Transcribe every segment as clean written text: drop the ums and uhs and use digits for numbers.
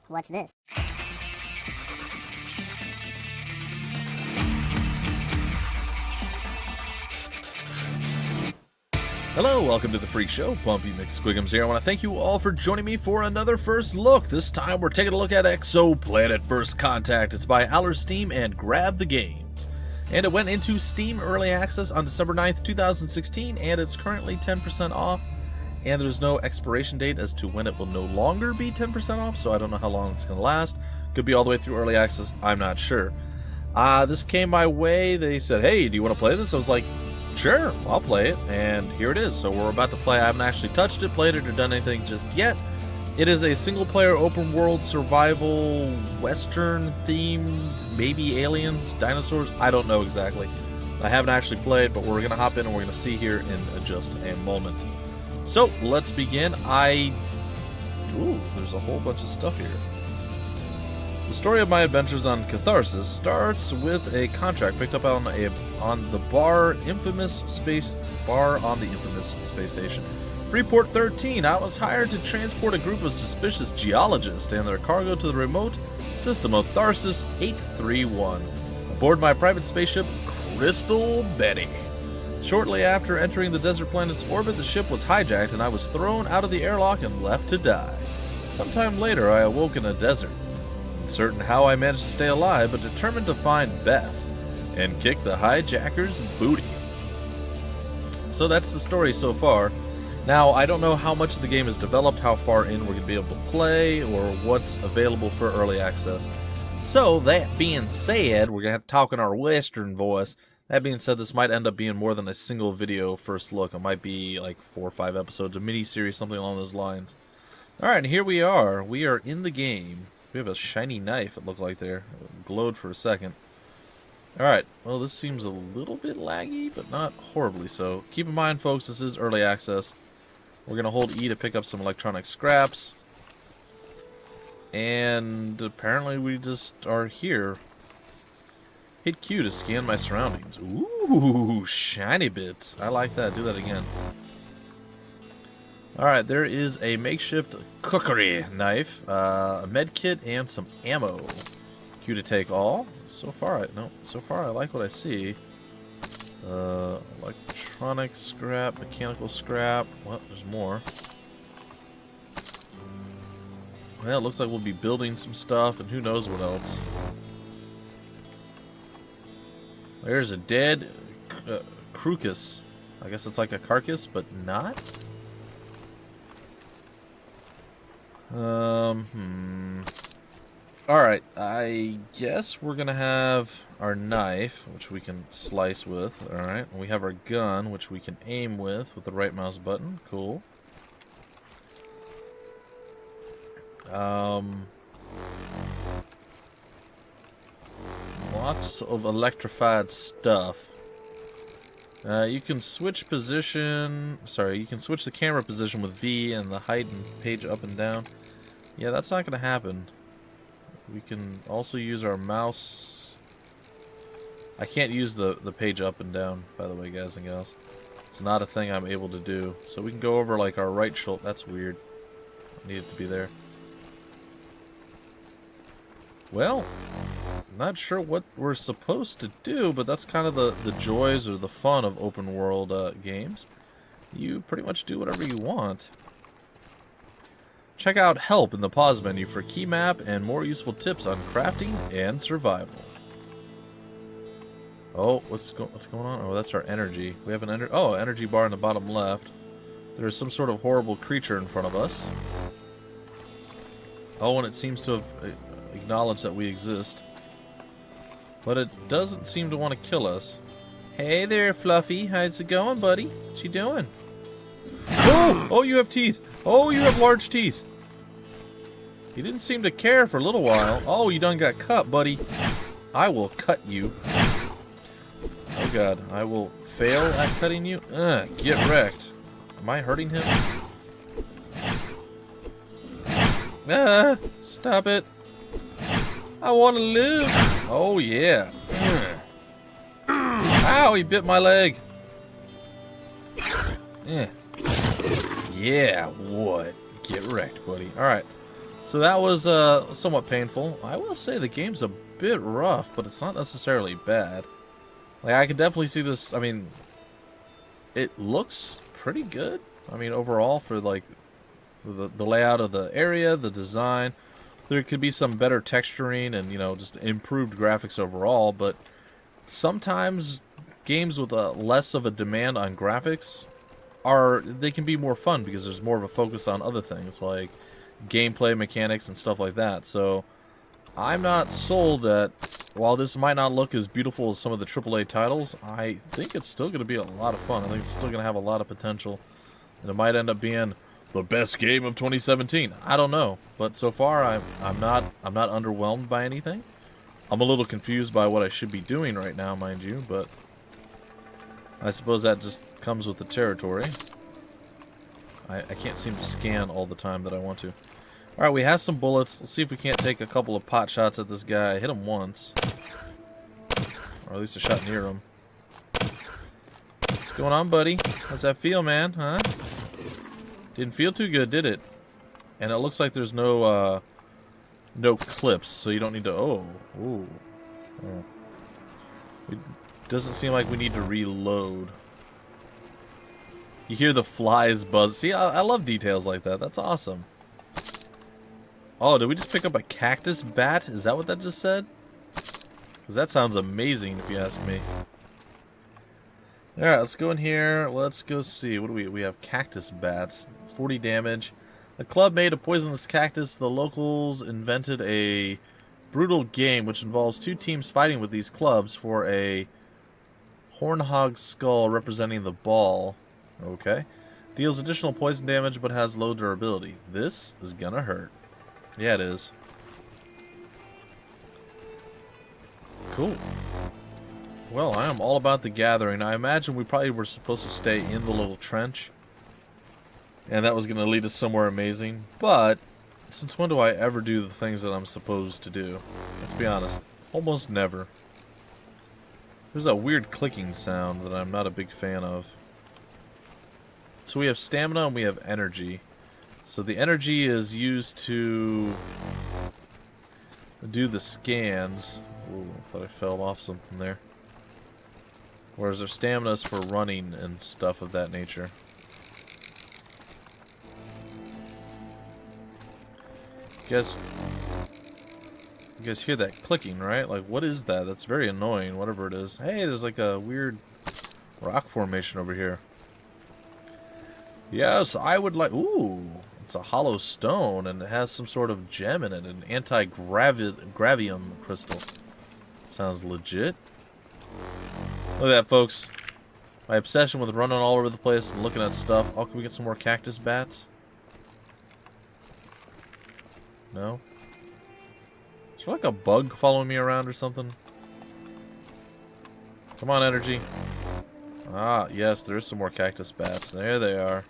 What's this? Hello, welcome to the Freak Show. Bumpy McSquigums here. I want to thank you all for joining me for another first look. This time we're taking a look at Exoplanet First Contact. It's by Steam and Grab the Games. And it went into Steam Early Access on December 9th, 2016, and it's currently 10% off. And there's no expiration date as to when it will no longer be 10% off, so I don't know how long it's going to last. Could be all the way through Early Access, I'm not sure. This came my way. They said, hey, do you want to play this? I was like, sure, I'll play it, and here it is. So we're about to play. I haven't actually touched it, played it, or done anything just yet. It is a single-player, open-world, survival, Western-themed, maybe aliens, dinosaurs, I don't know exactly. I haven't actually played, but we're going to hop in and we're going to see here in just a moment. So, let's begin. Ooh, there's a whole bunch of stuff here. The story of my adventures on Cactus starts with a contract picked up on the infamous space station. Freeport 13. I was hired to transport a group of suspicious geologists and their cargo to the remote system of Tharsis 831 aboard my private spaceship Crystal Betty. Shortly after entering the desert planet's orbit, the ship was hijacked and I was thrown out of the airlock and left to die. Sometime later, I awoke in a desert. Uncertain how I managed to stay alive, but determined to find Beth and kick the hijacker's booty. So that's the story so far. Now, I don't know how much of the game is developed, how far in we're going to be able to play, or what's available for early access. So, that being said, we're going to have to talk in our Western voice. That being said, this might end up being more than a single video first look. It might be like 4 or 5 episodes, a mini-series, something along those lines. Alright, here we are. We are in the game. We have a shiny knife, it looked like there. It glowed for a second. Alright, well this seems a little bit laggy, but not horribly so. Keep in mind, folks, this is early access. We're going to hold E to pick up some electronic scraps. And apparently we just are here. Hit Q to scan my surroundings. Ooh, shiny bits. I like that. Do that again. Alright, there is a makeshift cookery knife, a med kit, and some ammo. Q to take all. So far I like what I see. Electronic scrap, mechanical scrap. Well, there's more. Well, it looks like we'll be building some stuff, and who knows what else. There's a dead Crocus. I guess it's like a carcass, but not? Alright, I guess we're gonna have our knife, which we can slice with. Alright, we have our gun, which we can aim with the right mouse button. Cool. Lots of electrified stuff. You can switch position. Sorry, you can switch the camera position with V and the height and page up and down. Yeah, that's not going to happen. We can also use our mouse. I can't use the page up and down, by the way, guys and gals. It's not a thing I'm able to do. So we can go over like our right shoulder. That's weird. I need it to be there. Well, I'm not sure what we're supposed to do, but that's kind of the joys or the fun of open world games. You pretty much do whatever you want. Check out Help in the pause menu for key map and more useful tips on crafting and survival. Oh, what's going on? Oh, that's our energy. We have an energy bar in the bottom left. There's some sort of horrible creature in front of us. Oh, and it seems to have acknowledged that we exist. But it doesn't seem to want to kill us. Hey there, Fluffy. How's it going, buddy? What you doing? Oh! Oh, you have teeth! Oh, you have large teeth! He didn't seem to care for a little while. Oh, you done got cut, buddy. I will cut you. Oh god, I will fail at cutting you. Get wrecked. Am I hurting him? Stop it. I want to live. Oh yeah. Ow, he bit my leg. Yeah, what? Get wrecked, buddy. Alright. So that was somewhat painful. I will say the game's a bit rough, but it's not necessarily bad. Like, I can definitely see this. I mean, it looks pretty good. I mean, overall, for like the layout of the area, the design. There could be some better texturing and, you know, just improved graphics overall, but sometimes games with less of a demand on graphics they can be more fun because there's more of a focus on other things like gameplay mechanics and stuff like that. So I'm not sold that while this might not look as beautiful as some of the AAA titles, I think it's still going to be a lot of fun. I think it's still going to have a lot of potential, and it might end up being the best game of 2017. I don't know, but so far I'm not underwhelmed by anything. I'm a little confused by what I should be doing right now, mind you, but I suppose that just comes with the territory. I can't seem to scan all the time that I want to. Alright, we have some bullets. Let's see if we can't take a couple of pot shots at this guy. I hit him once. Or at least a shot near him. What's going on, buddy? How's that feel, man? Huh? Didn't feel too good, did it? And it looks like there's no clips, so you don't need to... Oh. It doesn't seem like we need to reload. You hear the flies buzz. See, I love details like that. That's awesome. Oh, did we just pick up a cactus bat? Is that what that just said? Because that sounds amazing, if you ask me. Alright, let's go in here. Let's go see. What do we have? Cactus bats. 40 damage. The club made a poisonous cactus. The locals invented a brutal game which involves two teams fighting with these clubs for a hornhog skull representing the ball. Okay. Deals additional poison damage but has low durability. This is gonna hurt. Yeah, it is. Cool. Well, I am all about the gathering. I imagine we probably were supposed to stay in the little trench, and that was going to lead us somewhere amazing. But since when do I ever do the things that I'm supposed to do? Let's be honest. Almost never. There's that weird clicking sound that I'm not a big fan of. So we have stamina and we have energy. So the energy is used to do the scans. Ooh, I thought I fell off something there. Whereas our stamina is for running and stuff of that nature. You guys hear that clicking, right? Like, what is that? That's very annoying, whatever it is. Hey, there's like a weird rock formation over here. Yes, I would like... Ooh, it's a hollow stone, and it has some sort of gem in it, an anti-gravium crystal. Sounds legit. Look at that, folks. My obsession with running all over the place and looking at stuff. Oh, can we get some more cactus bats? No? Is there like a bug following me around or something? Come on, energy. Ah, yes, there is some more cactus bats. There they are.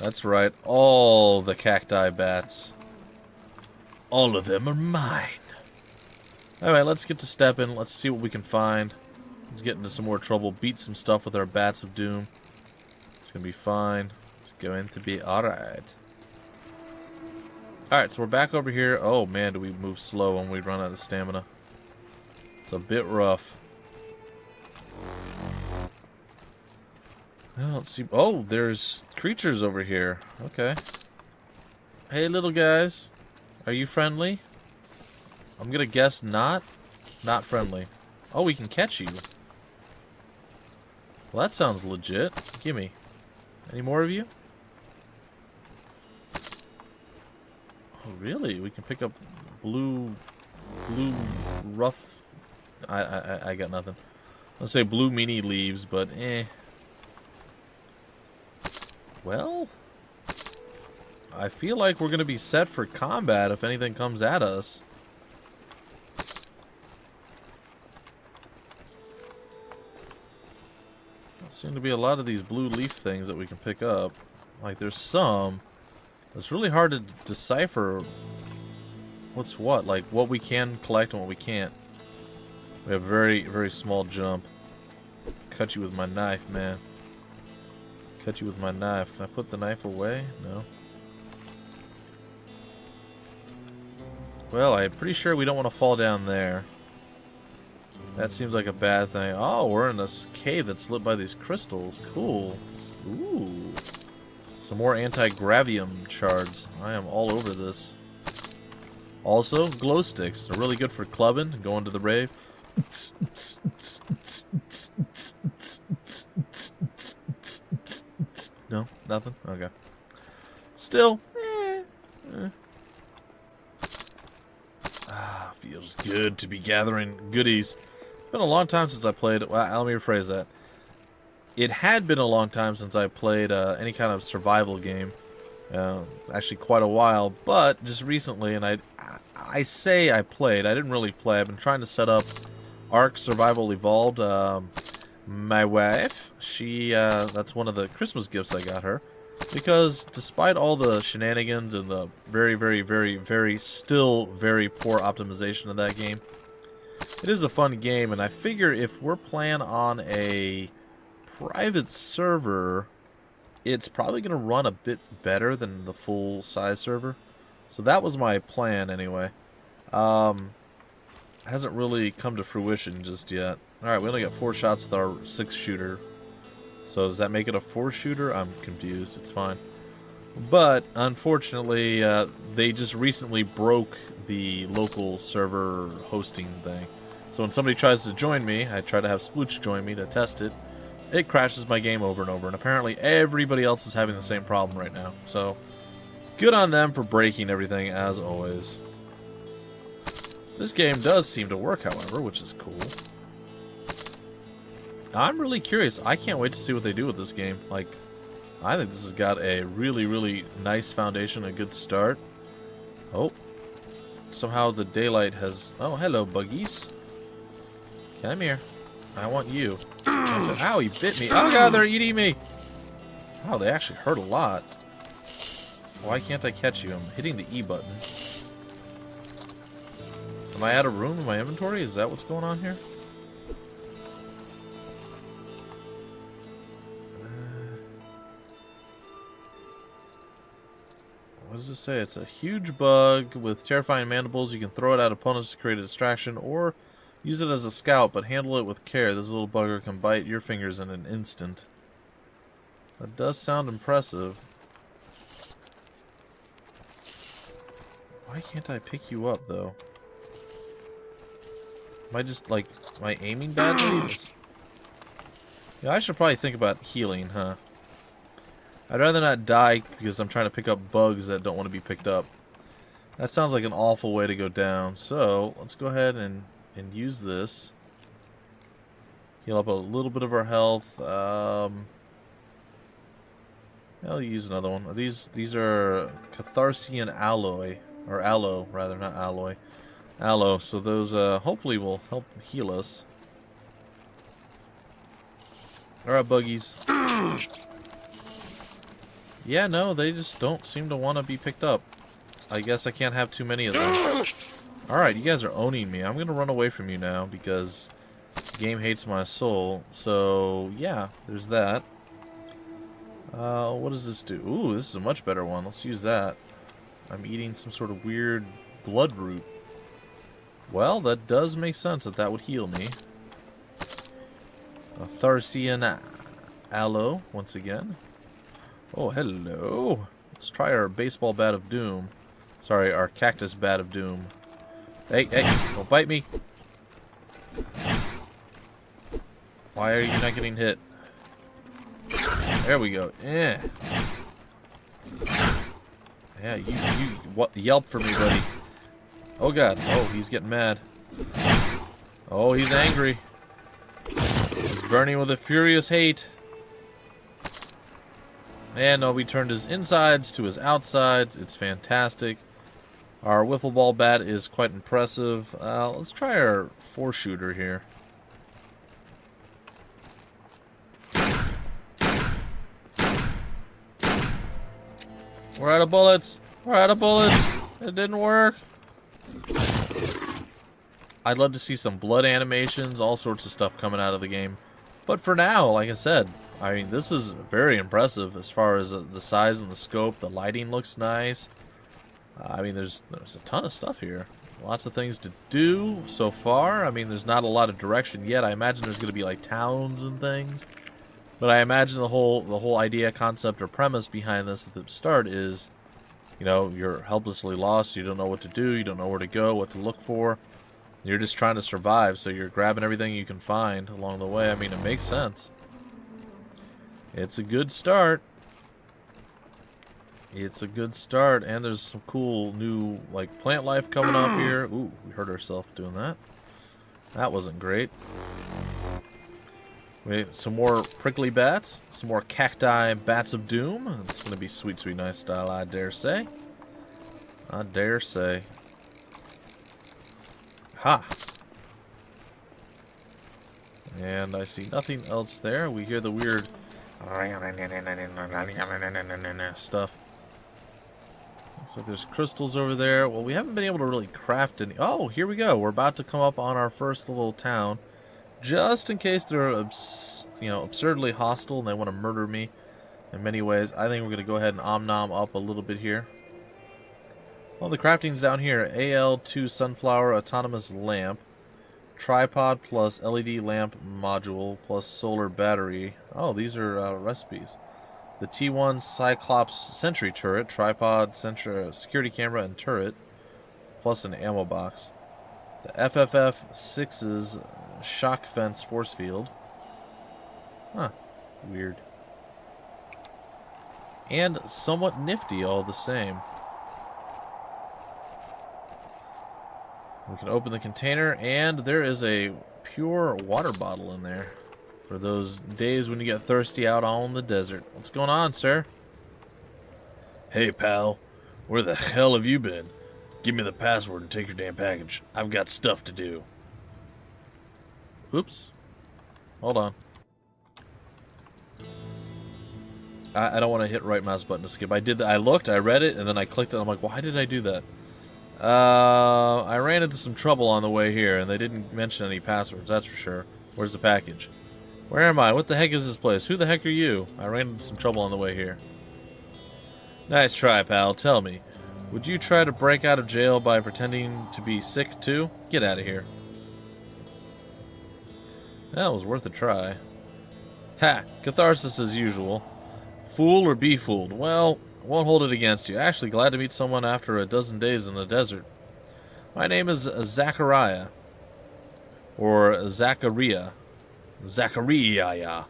That's right, all the cacti bats. All of them are mine. Alright, let's get to stepping. Let's see what we can find. Let's get into some more trouble. Beat some stuff with our bats of doom. It's gonna be fine. It's going to be alright. Alright, so we're back over here. Oh man, do we move slow when we run out of stamina. It's a bit rough. I don't see... Oh, there's creatures over here. Okay. Hey, little guys. Are you friendly? I'm gonna guess not. Not friendly. Oh, we can catch you. Well, that sounds legit. Gimme. Any more of you? Oh, really? We can pick up blue rough... I got nothing. Let's say blue meanie leaves, but eh. Well, I feel like we're going to be set for combat if anything comes at us. There seem to be a lot of these blue leaf things that we can pick up. Like, there's some. It's really hard to decipher what's what. Like, what we can collect and what we can't. We have a very, very small jump. Cut you with my knife, man. cut you with my knife. Can I put the knife away? No. Well, I'm pretty sure we don't want to fall down there. That seems like a bad thing. Oh, we're in this cave that's lit by these crystals. Cool. Ooh. Some more anti-gravium shards. I am all over this. Also, glow sticks. They're really good for clubbing and going to the rave. No? Nothing? Okay. Still, feels good to be gathering goodies. It's been a long time since I played... Well, let me rephrase that. It had been a long time since I played any kind of survival game. Actually quite a while, but just recently, and I say I played. I didn't really play. I've been trying to set up Ark Survival Evolved. My wife, that's one of the Christmas gifts I got her. Because despite all the shenanigans and the still very poor optimization of that game, it is a fun game, and I figure if we're playing on a private server, it's probably going to run a bit better than the full-size server. So that was my plan, anyway. Hasn't really come to fruition just yet. Alright, we only got 4 shots with our 6-shooter. So does that make it a 4-shooter? I'm confused. It's fine. But, unfortunately, they just recently broke the local server hosting thing. So when somebody tries to join me, I try to have Splooch join me to test it. It crashes my game over and over, and apparently everybody else is having the same problem right now. So, good on them for breaking everything, as always. This game does seem to work, however, which is cool. I'm really curious. I can't wait to see what they do with this game. Like, I think this has got a really, really nice foundation, a good start. Oh. Somehow the daylight has... Oh, hello, buggies. Come here. I want you. Ow, he bit me. Oh god, they're eating me. Wow, they actually hurt a lot. Why can't I catch you? I'm hitting the E button. Am I out of room in my inventory? Is that what's going on here? What does it say? It's a huge bug with terrifying mandibles. You can throw it at opponents to create a distraction, or use it as a scout, but handle it with care. This little bugger can bite your fingers in an instant. That does sound impressive. Why can't I pick you up, though? Am I just, like, am I aiming badly? Yeah, I should probably think about healing, huh? I'd rather not die because I'm trying to pick up bugs that don't want to be picked up. That sounds like an awful way to go down. So, let's go ahead and use this. Heal up a little bit of our health. I'll use another one. These are Catharsian alloy. Or aloe, rather, not alloy. Aloe. So those hopefully will help heal us. Alright, buggies. Yeah, no, they just don't seem to want to be picked up. I guess I can't have too many of them. Alright, you guys are owning me. I'm going to run away from you now because the game hates my soul. So, yeah, there's that. What does this do? Ooh, this is a much better one. Let's use that. I'm eating some sort of weird blood root. Well, that does make sense that would heal me. A Tharsian aloe, once again. Oh, hello. Let's try our baseball bat of doom. Sorry, our cactus bat of doom. Hey, hey, don't bite me. Why are you not getting hit? There we go. Yeah. Yeah, you yelp for me, buddy. Oh god. Oh, he's getting mad. Oh, he's angry. He's burning with a furious hate. And no, we turned his insides to his outsides. It's fantastic. Our wiffle ball bat is quite impressive. Let's try our 4-shooter here. We're out of bullets. We're out of bullets. It didn't work. I'd love to see some blood animations, all sorts of stuff coming out of the game. But for now, like I said, I mean, this is very impressive as far as the size and the scope. The lighting looks nice. I mean, there's a ton of stuff here. Lots of things to do so far. I mean, there's not a lot of direction yet. I imagine there's going to be like towns and things. But I imagine the whole idea, concept, or premise behind this at the start is, you know, you're helplessly lost. You don't know what to do. You don't know where to go, what to look for. You're just trying to survive, so you're grabbing everything you can find along the way. I mean, it makes sense. It's a good start. It's a good start, and there's some cool new, like, plant life coming up here. Ooh, we hurt ourselves doing that. That wasn't great. We have some more prickly bats, some more cacti bats of doom. It's going to be sweet, sweet, nice style, I dare say. I dare say. Ha! And I see nothing else there. We hear the weird stuff. Looks like there's crystals over there. Well, we haven't been able to really craft any. Oh, here we go. We're about to come up on our first little town. Just in case they're, absurdly hostile and they want to murder me in many ways, I think we're going to go ahead and om-nom up a little bit here. Well, the crafting's down here. AL2 sunflower autonomous lamp. Tripod plus LED lamp module plus solar battery. Oh, these are recipes. The T1 Cyclops sentry turret, tripod, security camera, and turret, plus an ammo box. The FFF6's shock fence force field. Huh. Weird. And somewhat nifty all the same. We can open the container, and there is a pure water bottle in there for those days when you get thirsty out on the desert. What's going on, sir? Hey, pal. Where the hell have you been? Give me the password and take your damn package. I've got stuff to do. Oops. Hold on. I don't want to hit right mouse button to skip. I did that. I looked, I read it, and then I clicked it. I'm like, why did I do that? I ran into some trouble on the way here, and they didn't mention any passwords, that's for sure. Where's the package? Where am I? What the heck is this place? Who the heck are you? I ran into some trouble on the way here. Nice try, pal. Tell me, would you try to break out of jail by pretending to be sick, too? Get out of here. That was worth a try. Ha! Catharsis as usual. Fool or be fooled? Well, I won't hold it against you. Actually, glad to meet someone after a dozen days in the desert. My name is Zachariah. Or Zachariah. Zachariah.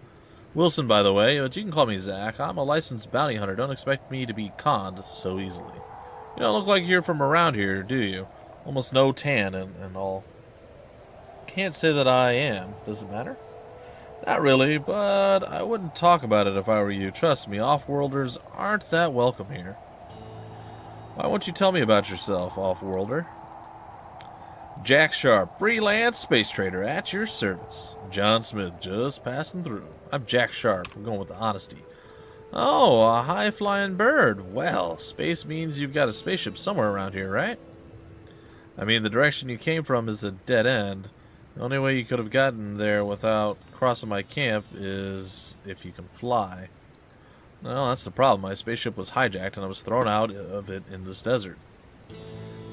Wilson, by the way, but you can call me Zach. I'm a licensed bounty hunter. Don't expect me to be conned so easily. You don't look like you're from around here, do you? Almost no tan and all. Can't say that I am. Does it matter? Not really, but I wouldn't talk about it if I were you. Trust me, off-worlders aren't that welcome here. Why won't you tell me about yourself, off-worlder? Jack Sharp, freelance space trader at your service. John Smith, just passing through. I'm Jack Sharp. I'm going with the honesty. Oh, a high-flying bird. Well, space means you've got a spaceship somewhere around here, right? I mean, the direction you came from is a dead end. The only way you could have gotten there without crossing my camp is if you can fly. Well, that's the problem. My spaceship was hijacked and I was thrown out of it in this desert.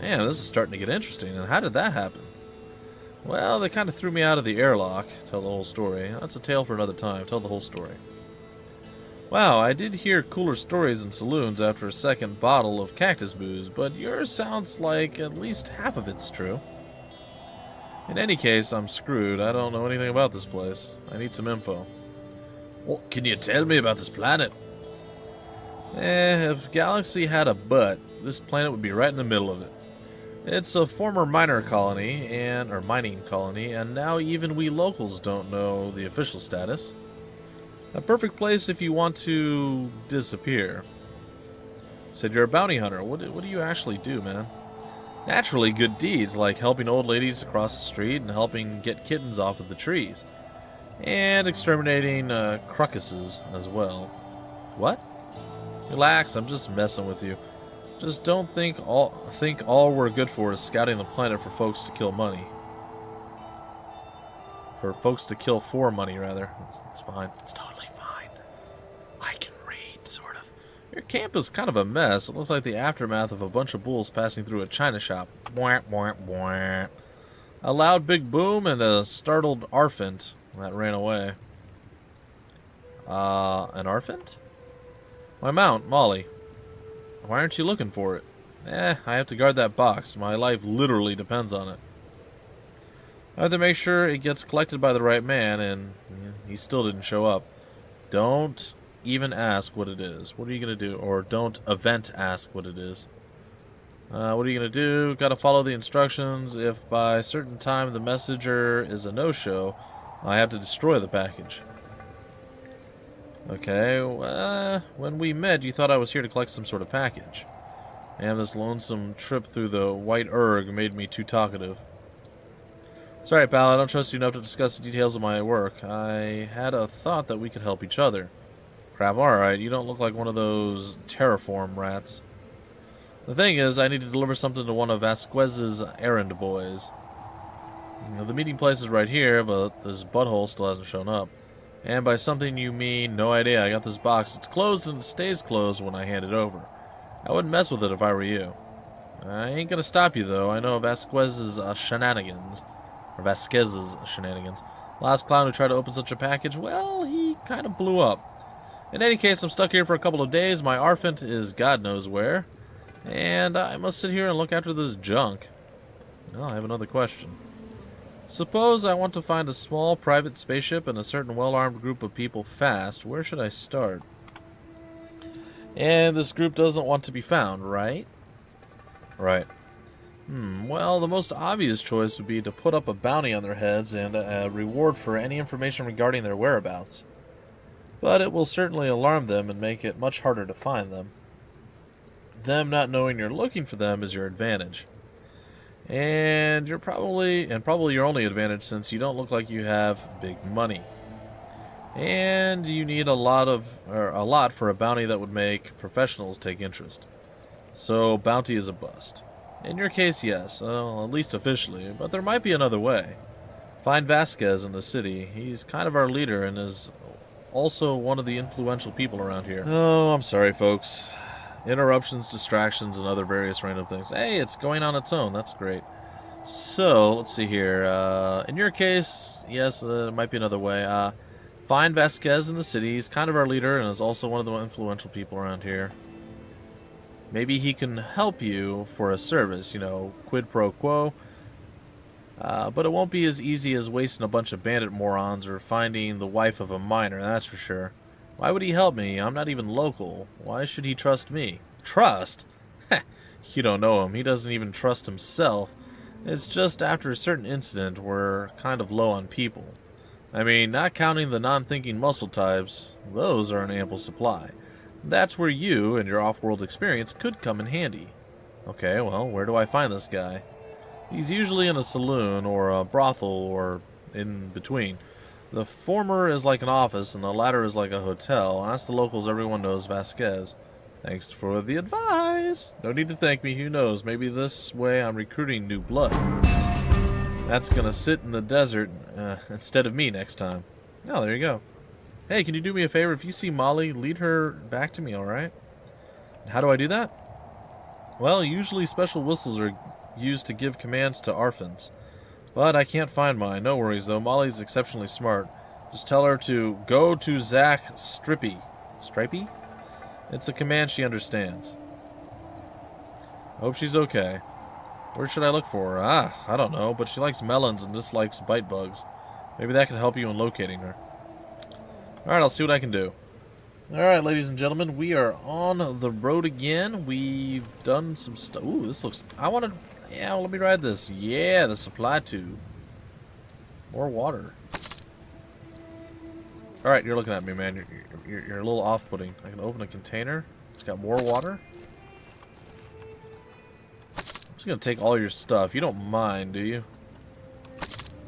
Man, this is starting to get interesting. And how did that happen? Well, they kind of threw me out of the airlock. Tell the whole story. That's a tale for another time. Tell the whole story. Wow, I did hear cooler stories in saloons after a second bottle of cactus booze, but yours sounds like at least half of it's true. In any case, I'm screwed. I don't know anything about this place. I need some info. What can you tell me about this planet? If Galaxy had a butt, this planet would be right in the middle of it. It's a former mining colony, and now even we locals don't know the official status. A perfect place if you want to disappear. Said you're a bounty hunter. What do you actually do, man? Naturally, good deeds like helping old ladies across the street and helping get kittens off of the trees. And exterminating crocuses as well. What? Relax, I'm just messing with you. Just don't think all we're good for is scouting the planet for folks to kill money. For folks to kill for money, rather. It's fine. It's totally fine. I can read, sort of. Your camp is kind of a mess. It looks like the aftermath of a bunch of bulls passing through a china shop. Bwah, bwah, bwah. A loud big boom and a startled arfant that ran away. An arfant? My mount, Molly. Why aren't you looking for it? I have to guard that box. My life literally depends on it. I have to make sure it gets collected by the right man, and he still didn't show up. Don't even ask what it is. What are you going to do? Or don't event ask what it is. What are you going to do? Got to follow the instructions. If by a certain time the messenger is a no-show, I have to destroy the package. Okay, when we met, you thought I was here to collect some sort of package. And this lonesome trip through the White Erg made me too talkative. Sorry, pal, I don't trust you enough to discuss the details of my work. I had a thought that we could help each other. Crap, alright, you don't look like one of those terraform rats. The thing is, I need to deliver something to one of Vasquez's errand boys. The meeting place is right here, but this butthole still hasn't shown up. And by something you mean, no idea, I got this box. It's closed and it stays closed when I hand it over. I wouldn't mess with it if I were you. I ain't gonna stop you, though. I know Vasquez's shenanigans. Or Vasquez's shenanigans. Last clown who tried to open such a package, well, he kind of blew up. In any case, I'm stuck here for a couple of days. My arfant is God knows where. And I must sit here and look after this junk. Well, I have another question. Suppose I want to find a small private spaceship and a certain well-armed group of people fast. Where should I start? And this group doesn't want to be found, right? Right. Well, the most obvious choice would be to put up a bounty on their heads and a reward for any information regarding their whereabouts. But it will certainly alarm them and make it much harder to find them. Them not knowing you're looking for them is your advantage. And probably your only advantage, since you don't look like you have big money. And you need a lot for a bounty that would make professionals take interest. So bounty is a bust. In your case, yes, at least officially, but there might be another way. Find Vasquez in the city. He's kind of our leader and is also one of the influential people around here. Oh, I'm sorry, folks. Interruptions, distractions, and other various random things. Hey, it's going on its own. That's great. So, let's see here. In your case, yes, there might be another way. Find Vasquez in the city. He's kind of our leader and is also one of the influential people around here. Maybe he can help you for a service, quid pro quo. But it won't be as easy as wasting a bunch of bandit morons or finding the wife of a miner, that's for sure. Why would he help me? I'm not even local. Why should he trust me? Trust? You don't know him. He doesn't even trust himself. It's just after a certain incident, we're kind of low on people. I mean, not counting the non-thinking muscle types, those are an ample supply. That's where you and your off-world experience could come in handy. Okay, well, where do I find this guy? He's usually in a saloon or a brothel or in between. The former is like an office, and the latter is like a hotel. Ask the locals, everyone knows Vasquez. Thanks for the advice. No need to thank me, who knows. Maybe this way I'm recruiting new blood. That's gonna sit in the desert instead of me next time. Oh, there you go. Hey, can you do me a favor? If you see Molly, lead her back to me, alright? How do I do that? Well, usually special whistles are used to give commands to Arfans. But I can't find mine. No worries, though. Molly's exceptionally smart. Just tell her to go to Zach Strippy. Stripey? It's a command she understands. Hope she's okay. Where should I look for her? I don't know, but she likes melons and dislikes bite bugs. Maybe that can help you in locating her. Alright, I'll see what I can do. Alright, ladies and gentlemen, we are on the road again. We've done some stuff. Ooh, this looks... Yeah, well, let me ride this. Yeah, the supply tube. More water. Alright, you're looking at me, man. You're a little off-putting. I can open a container. It's got more water. I'm just gonna take all your stuff. You don't mind, do you?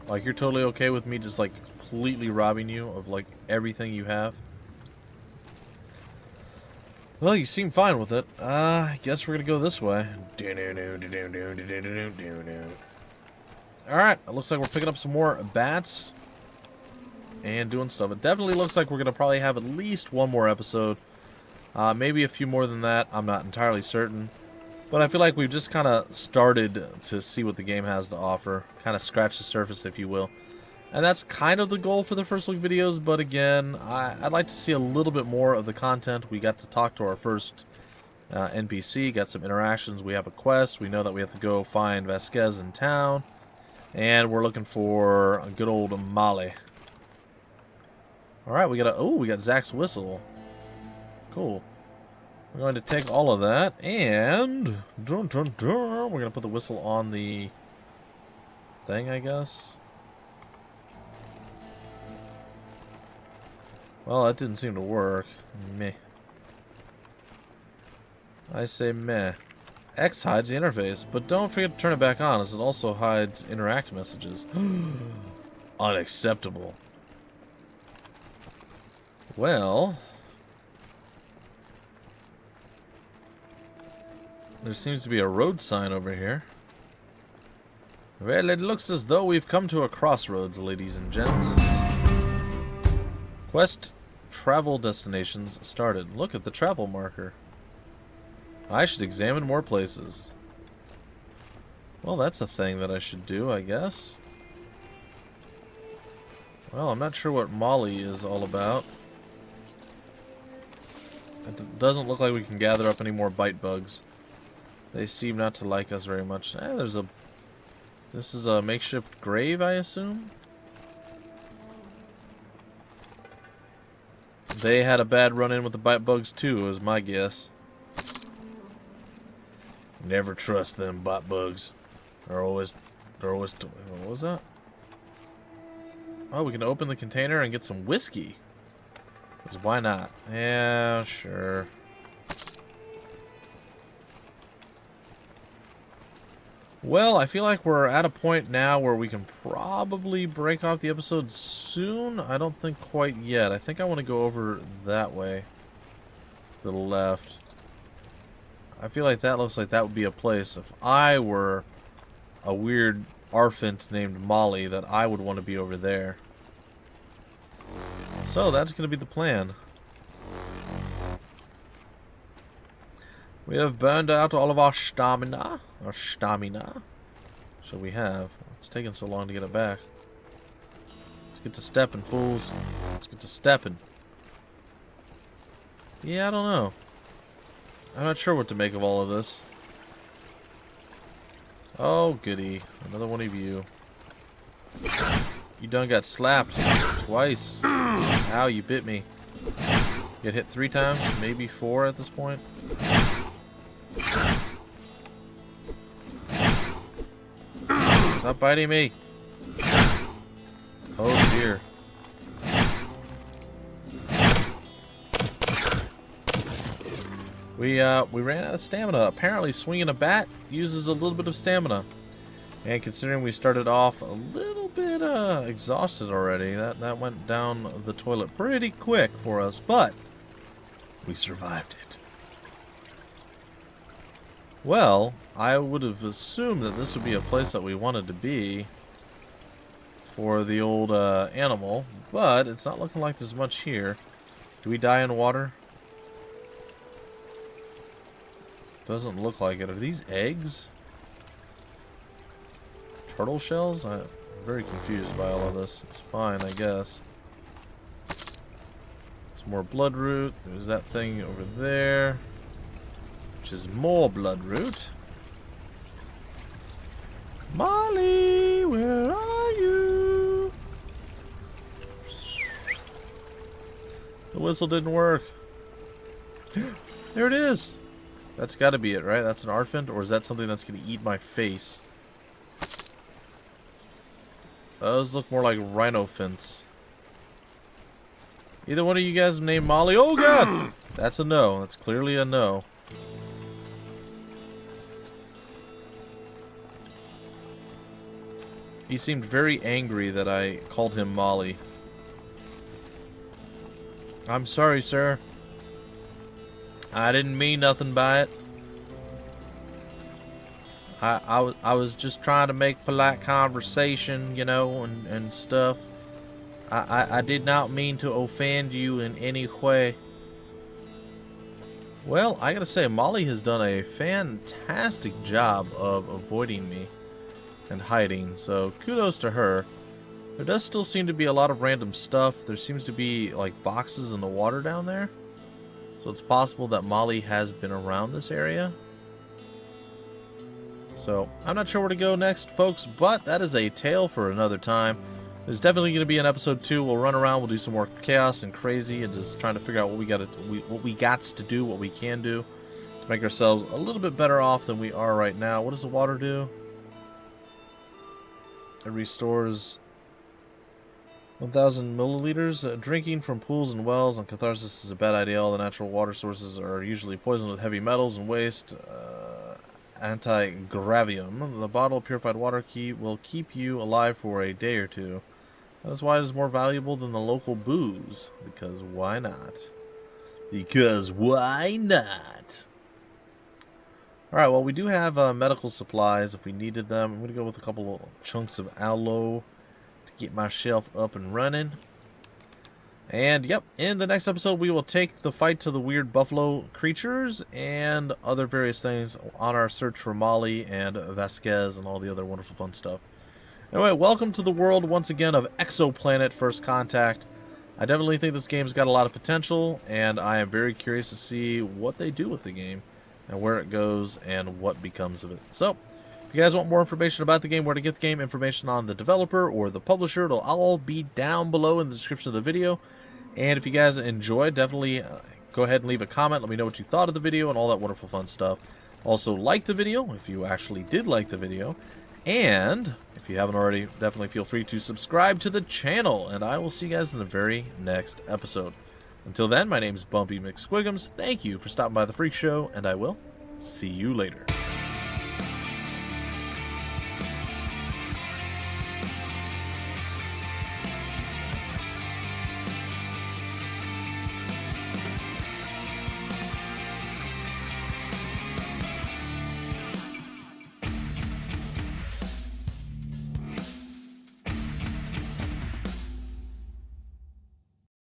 Like, you're totally okay with me just, like, completely robbing you of, like, everything you have? Well, you seem fine with it. I guess we're gonna go this way. Alright, it looks like we're picking up some more bats. and doing stuff. It definitely looks like we're going to probably have at least one more episode. Maybe a few more than that. I'm not entirely certain. But I feel like we've just kind of started to see what the game has to offer. Kind of scratch the surface, if you will. And that's kind of the goal for the first look videos. But again, I'd like to see a little bit more of the content. We got to talk to our first NPC, got some interactions. We have a quest. We know that we have to go find Vasquez in town. And we're looking for a good old Molly. Alright, we got Zach's whistle. Cool. We're going to take all of that, and we're going to put the whistle on the thing, I guess. Well, that didn't seem to work. Meh. I say meh. X hides the interface, but don't forget to turn it back on, as it also hides interact messages. Unacceptable. Well... there seems to be a road sign over here. Well, it looks as though we've come to a crossroads, ladies and gents. Quest travel destinations started. Look at the travel marker. I should examine more places. Well, that's a thing that I should do, I guess. Well, I'm not sure what Molly is all about. It doesn't look like we can gather up any more bite bugs. They seem not to like us very much. This is a makeshift grave, I assume? They had a bad run-in with the bite bugs too, is my guess. Never trust them bite bugs. They're always what was that? Oh, we can open the container and get some whiskey. 'Cause why not? Yeah, sure. Well, I feel like we're at a point now where we can probably break off the episode soon. I don't think quite yet. I think I want to go over that way. To the left. I feel like that looks like that would be a place. If I were a weird arfant named Molly, that I would want to be over there. So, that's going to be the plan. We have burned out all of our stamina. So we have. It's taken so long to get it back. Let's get to stepping, fools. Let's get to stepping. Yeah, I don't know. I'm not sure what to make of all of this. Oh, goody. Another one of you. You done got slapped twice. Ow, you bit me. Get hit 3 times, maybe 4 at this point. Stop biting me. Oh dear. We ran out of stamina. Apparently swinging a bat uses a little bit of stamina. And considering we started off a little bit exhausted already, that went down the toilet pretty quick for us, but we survived it. Well, I would have assumed that this would be a place that we wanted to be for the old animal, but it's not looking like there's much here. Do we die in water? Doesn't look like it. Are these eggs? Turtle shells? I'm very confused by all of this. It's fine, I guess. Some more bloodroot. There's that thing over there, which is more bloodroot. Molly, where are you? The whistle didn't work. There it is. That's got to be it, right? That's an arfant, or is that something that's going to eat my face? Those look more like rhinophants. Either one of you guys named Molly? Oh god! That's a no. That's clearly a no. He seemed very angry that I called him Molly. I'm sorry, sir. I didn't mean nothing by it. I was just trying to make polite conversation, you know, and stuff. I did not mean to offend you in any way. Well, I gotta say, Molly has done a fantastic job of avoiding me and hiding, so kudos to her. There does still seem to be a lot of random stuff. There seems to be, like, boxes in the water down there. So it's possible that Molly has been around this area. So, I'm not sure where to go next, folks, but that is a tale for another time. There's definitely going to be an episode 2. We'll run around, we'll do some more chaos and crazy, and just trying to figure out what we got to do, what we can do to make ourselves a little bit better off than we are right now. What does the water do? It restores 1,000 milliliters. Drinking from pools and wells on Catharsis is a bad idea. All the natural water sources are usually poisoned with heavy metals and waste. Anti-gravium. The bottle of purified water will keep you alive for a day or two. That's why it is more valuable than the local booze. Because why not? Because why not? Alright, well, we do have medical supplies if we needed them. I'm going to go with a couple of chunks of aloe to get my shelf up and running. And, yep, in the next episode, we will take the fight to the weird buffalo creatures and other various things on our search for Molly and Vasquez and all the other wonderful fun stuff. Anyway, welcome to the world, once again, of Exoplanet First Contact. I definitely think this game's got a lot of potential, and I am very curious to see what they do with the game and where it goes and what becomes of it. So, if you guys want more information about the game, where to get the game, information on the developer or the publisher, it'll all be down below in the description of the video. And if you guys enjoyed, definitely go ahead and leave a comment. Let me know what you thought of the video and all that wonderful fun stuff. Also, like the video if you actually did like the video. And if you haven't already, definitely feel free to subscribe to the channel. And I will see you guys in the very next episode. Until then, my name is Bumpy McSquigums. Thank you for stopping by the Freak Show, and I will see you later.